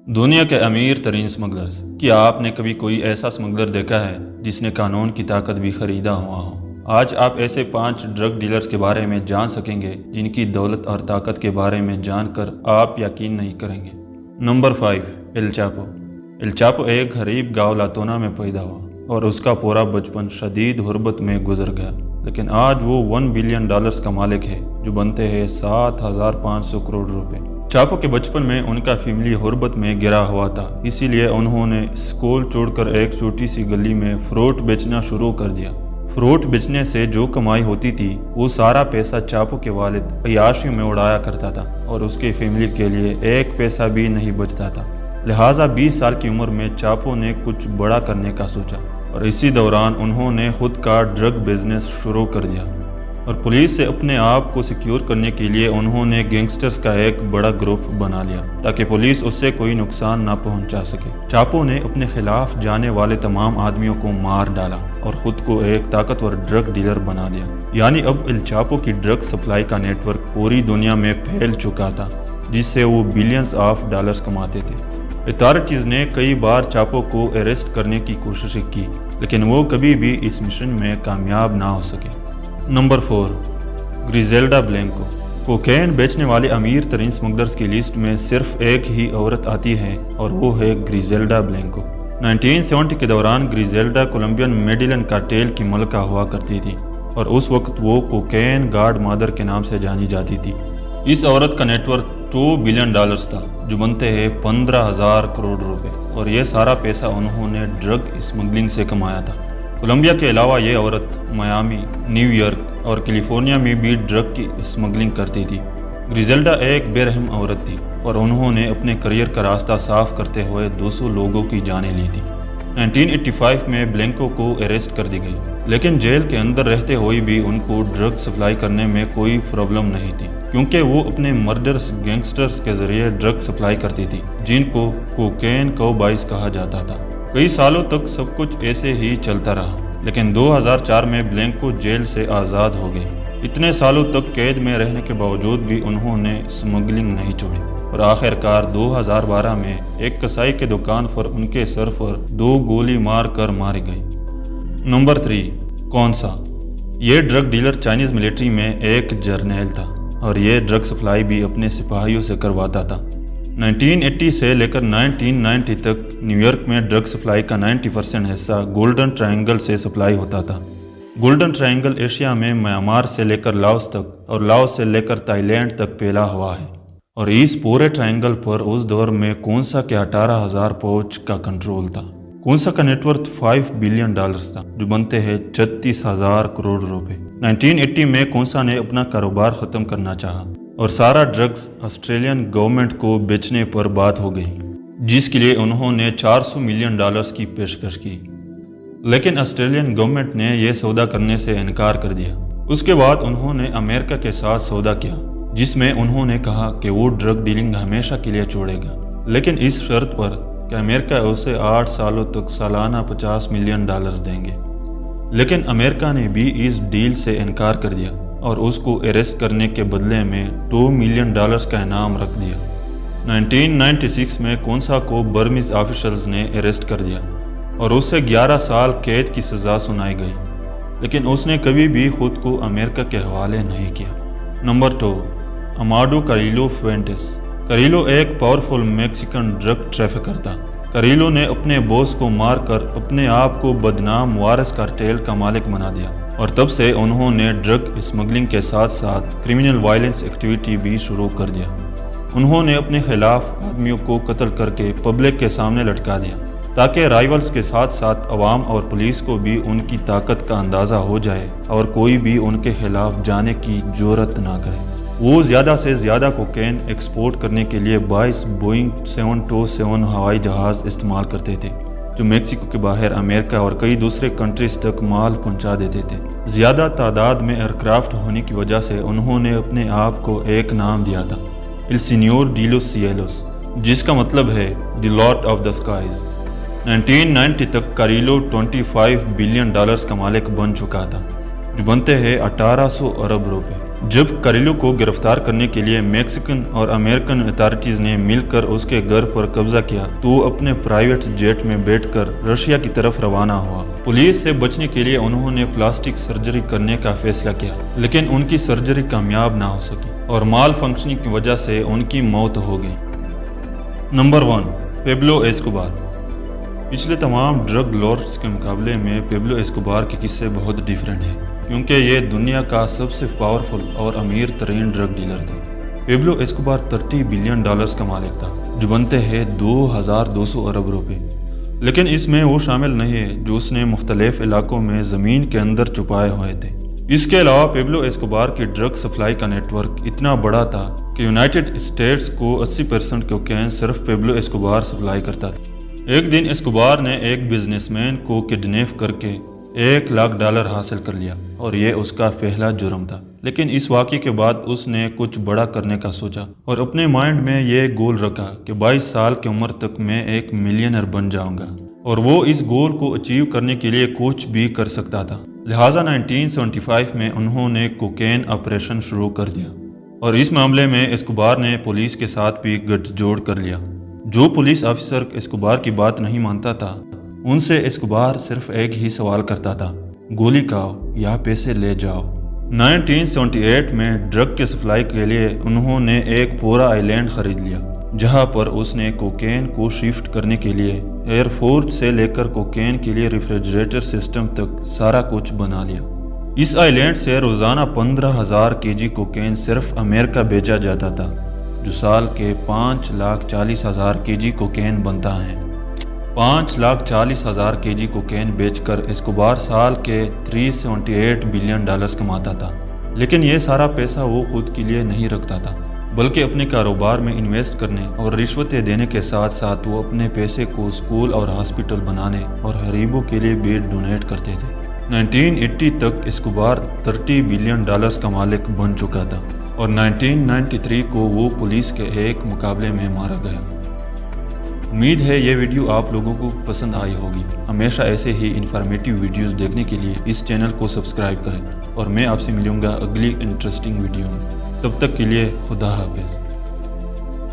दुनिया के अमीर तरीन स्मगलर्स। क्या आपने कभी कोई ऐसा स्मगलर देखा है जिसने कानून की ताकत भी खरीदा हुआ हो? आज आप ऐसे 5 ड्रग डीलर्स के बारे में जान सकेंगे जिनकी दौलत और ताकत के बारे में जानकर आप यकीन नहीं करेंगे। Number 5, El Chapo. El Chapo एक गरीब गांव लातोना में पैदा हुआ और उसका पूरा बचपन शदीद गुर्बत में गुजर गया, लेकिन आज वो $1 बिलियन का मालिक है, जो बनते हैं 7,500 करोड़ रुपए। चापो के बचपन में उनका फैमिली गुर्बत में गिरा हुआ था, इसीलिए उन्होंने स्कूल छोड़कर एक छोटी सी गली में फ्रूट बेचना शुरू कर दिया। फ्रूट बेचने से जो कमाई होती थी वो सारा पैसा चापो के वालिद अय्याशी में उड़ाया करता था और उसके फैमिली के लिए एक पैसा भी नहीं बचता था। लिहाजा 20 साल की उम्र में चापो ने कुछ बड़ा करने का सोचा और इसी दौरान उन्होंने खुद का ड्रग बिजनेस शुरू कर दिया। और पुलिस से अपने आप को सिक्योर करने के लिए उन्होंने गैंगस्टर्स का एक बड़ा ग्रुप बना लिया ताकि पुलिस उससे कोई नुकसान ना पहुंचा सके। चापो ने अपने खिलाफ जाने वाले तमाम आदमियों को मार डाला और खुद को एक ताकतवर ड्रग डीलर बना दिया। यानी अब एल चापो की ड्रग सप्लाई का नेटवर्क पूरी दुनिया में फैल चुका था, जिससे वो बिलियंस ऑफ डॉलर्स कमाते थे। अथॉरिटीज़ ने कई बार चापो को अरेस्ट करने की कोशिश की, लेकिन वो कभी भी इस मिशन में कामयाब ना हो सके। Number 4, ग्रिजेल्डा Blanco. कोकेन बेचने वाले अमीर तरीन स्मगलर्स की लिस्ट में सिर्फ एक ही औरत आती है और वो है ग्रिजेल्डा ब्लैंको। 1970 के दौरान ग्रिजेल्डा कोलंबियन मेडिलन कार्टेल की मलका हुआ करती थी और उस वक्त वो कोकेन गॉड मदर के नाम से जानी जाती थी। इस औरत का नेटवर्थ $2 बिलियन था, जो बनते हैं 15,000 करोड़ रुपए, और ये सारा पैसा उन्होंने ड्रग स्मगलिंग से कमाया था। कोलंबिया के अलावा ये औरत मियामी, न्यूयॉर्क और कैलिफोर्निया में भी ड्रग की स्मगलिंग करती थी। ग्रिजेल्डा एक बेरहम औरत थी और उन्होंने अपने करियर का रास्ता साफ करते हुए 200 लोगों की जानें ली थी। 1985 में ब्लैंको को अरेस्ट कर दी गई, लेकिन जेल के अंदर रहते हुए भी उनको ड्रग सप्लाई करने में कोई प्रॉब्लम नहीं थी, क्योंकि वो अपने मर्डरस गैंगस्टर्स के जरिए ड्रग सप्लाई करती थी, जिनको कोकेन काउबॉयज कहा जाता था। कई सालों तक सब कुछ ऐसे ही चलता रहा, लेकिन 2004 में ब्लैंको जेल से आज़ाद हो गई। इतने सालों तक कैद में रहने के बावजूद भी उन्होंने स्मगलिंग नहीं छोड़ी और आखिरकार 2012 में एक कसाई के दुकान पर उनके सर पर 2 गोली मार कर मारी गई। नंबर 3, कौनसा। ये ड्रग डीलर चाइनीज़ मिलिट्री में एक जर्नैल था और ये ड्रग सप्लाई भी अपने सिपाहियों से करवाता था। 1980 से लेकर 1990 तक न्यूयॉर्क में ड्रग सप्लाई का 90% हिस्सा गोल्डन ट्रायंगल से सप्लाई होता था। गोल्डन ट्रायंगल एशिया में म्यांमार से लेकर लाओस तक और लाओस से लेकर थाईलैंड तक फैला हुआ है, और इस पूरे ट्रायंगल पर उस दौर में कोन्सा के 18,000 फौज का कंट्रोल था। कोन्सा का नेटवर्थ $5 बिलियन था, जो बनते हैं 36,000 करोड़ रुपए। 1980 में कोन्सा ने अपना कारोबार ख़त्म करना चाहा और सारा ड्रग्स ऑस्ट्रेलियन गवर्नमेंट को बेचने पर बात हो गई, जिसके लिए उन्होंने $400 मिलियन की पेशकश की, लेकिन ऑस्ट्रेलियन गवर्नमेंट ने यह सौदा करने से इनकार कर दिया। उसके बाद उन्होंने अमेरिका के साथ सौदा किया, जिसमें उन्होंने कहा कि वो ड्रग डीलिंग हमेशा के लिए छोड़ेगा, लेकिन इस शर्त पर कि अमेरिका उसे 8 सालों तक सालाना $50 मिलियन देंगे। लेकिन अमेरिका ने भी इस डील से इनकार कर दिया और उसको अरेस्ट करने के बदले में $2 मिलियन का इनाम रख दिया। 1996 में कोन्सा को बर्मीज ऑफिशल्स ने अरेस्ट कर दिया और उसे 11 साल कैद की सज़ा सुनाई गई, लेकिन उसने कभी भी खुद को अमेरिका के हवाले नहीं किया। Number 2, Amado Carrillo Fuentes. Carrillo एक पावरफुल मैक्सिकन ड्रग ट्रैफिकर था। कैरिलो ने अपने बॉस को मारकर अपने आप को बदनाम वारिस कार्टेल का मालिक बना दिया और तब से उन्होंने ड्रग स्मगलिंग के साथ साथ क्रिमिनल वायलेंस एक्टिविटी भी शुरू कर दिया। उन्होंने अपने खिलाफ आदमियों को कत्ल करके पब्लिक के सामने लटका दिया, ताकि राइवल्स के साथ साथ अवाम और पुलिस को भी उनकी ताकत का अंदाज़ा हो जाए और कोई भी उनके खिलाफ जाने की जुर्रत ना करे। वो ज़्यादा से ज़्यादा कोकेन एक्सपोर्ट करने के लिए 22 बोइंग 727 हवाई जहाज़ इस्तेमाल करते थे, जो मेक्सिको के बाहर अमेरिका और कई दूसरे कंट्रीज तक माल पहुंचा देते थे। ज़्यादा तादाद में एयरक्राफ्ट होने की वजह से उन्होंने अपने आप को एक नाम दिया था, इल सीनियोर डी लोस सिएलोस, जिसका मतलब है the lord of the skies. 1990 तक कैरिलो $25 बिलियन का मालिक बन चुका था, जो बनते हैं 1800 अरब रुपए। جب کریلو کو گرفتار کرنے کے لیے میکسیکن اور امریکن اتھارٹیز نے مل کر اس کے گھر پر قبضہ کیا تو وہ اپنے پرائیویٹ جیٹ میں بیٹھ کر رشیا کی طرف روانہ ہوا۔ پولیس سے بچنے کے لیے انہوں نے پلاسٹک سرجری کرنے کا فیصلہ کیا، لیکن ان کی سرجری کامیاب نہ ہو سکی اور مال فنکشننگ کی وجہ سے ان کی موت ہو گئی۔ Number 1، Pablo Escobar. پچھلے تمام ڈرگ لارڈز کے مقابلے میں پیبلو ایسکوبار کے قصے بہت ڈیفرنٹ ہیں، کیونکہ یہ دنیا کا سب سے پاورفل اور امیر ترین ڈرگ ڈیلر تھا۔ پیبلو ایسکوبار $30 بلین کا مالک تھا، جو بنتے ہیں 2200 ارب روپے، لیکن اس میں وہ شامل نہیں ہے جو اس نے مختلف علاقوں میں زمین کے اندر چھپائے ہوئے تھے۔ اس کے علاوہ پیبلو ایسکوبار کی ڈرگ سپلائی کا نیٹ ورک اتنا بڑا تھا کہ یونائٹڈ اسٹیٹس کو 80% کوکین صرف پیبلو ایسکوبار سپلائی کرتا تھا۔ ایک دن ایسکوبار نے ایک بزنس مین کو کڈنیپ کر کے $1 لاکھ حاصل کر لیا اور یہ اس کا پہلا جرم تھا، لیکن اس واقعے کے بعد اس نے کچھ بڑا کرنے کا سوچا اور اپنے مائنڈ میں یہ گول رکھا کہ 22 سال کی عمر تک میں ایک ملینئر بن جاؤں گا، اور وہ اس گول کو اچیو کرنے کے لیے کچھ بھی کر سکتا تھا۔ لہٰذا 1975 میں انہوں نے کوکین آپریشن شروع کر دیا، اور اس معاملے میں ایسکوبار نے پولیس کے ساتھ بھی گٹھ جوڑ کر لیا۔ جو پولیس آفیسر ایسکوبار کی بات نہیں مانتا تھا، ان سے ایسکوبار صرف ایک ہی سوال کرتا تھا، گولی کھاؤ یا پیسے لے جاؤ۔ 1978 میں ڈرگ کے سپلائی کے لیے انہوں نے ایک پورا آئی لینڈ خرید لیا، جہاں پر اس نے کوکین کو شفٹ کرنے کے لیے ایئر فورس سے لے کر کوکین کے لیے ریفریجریٹر سسٹم تک سارا کچھ بنا لیا۔ اس آئی لینڈ سے روزانہ 15,000 kg کوکین صرف امریکہ بھیجا جاتا تھا، جو سال کے 5,40,000 kg کوکین بنتا ہے۔ 5,40,000 kg کوکین بیچ کر ایسکوبار سال کے $378 بلین کماتا تھا، لیکن یہ سارا پیسہ وہ خود کے لیے نہیں رکھتا تھا، بلکہ اپنے کاروبار میں انویسٹ کرنے اور رشوتیں دینے کے ساتھ ساتھ وہ اپنے پیسے کو اسکول اور ہاسپٹل بنانے اور غریبوں کے لیے بھی ڈونیٹ کرتے تھے۔ 1980 تک ایسکوبار $30 بلین کا مالک بن چکا تھا، اور 1993 کو وہ پولیس کے ایک مقابلے میں مارا گیا۔ امید ہے یہ ویڈیو آپ لوگوں کو پسند آئی ہوگی۔ ہمیشہ ایسے ہی انفارمیٹیو ویڈیوز دیکھنے کے لیے اس چینل کو سبسکرائب کریں، اور میں آپ سے ملوں گا اگلی انٹرسٹنگ ویڈیو میں۔ تب تک کے لیے خدا حافظ۔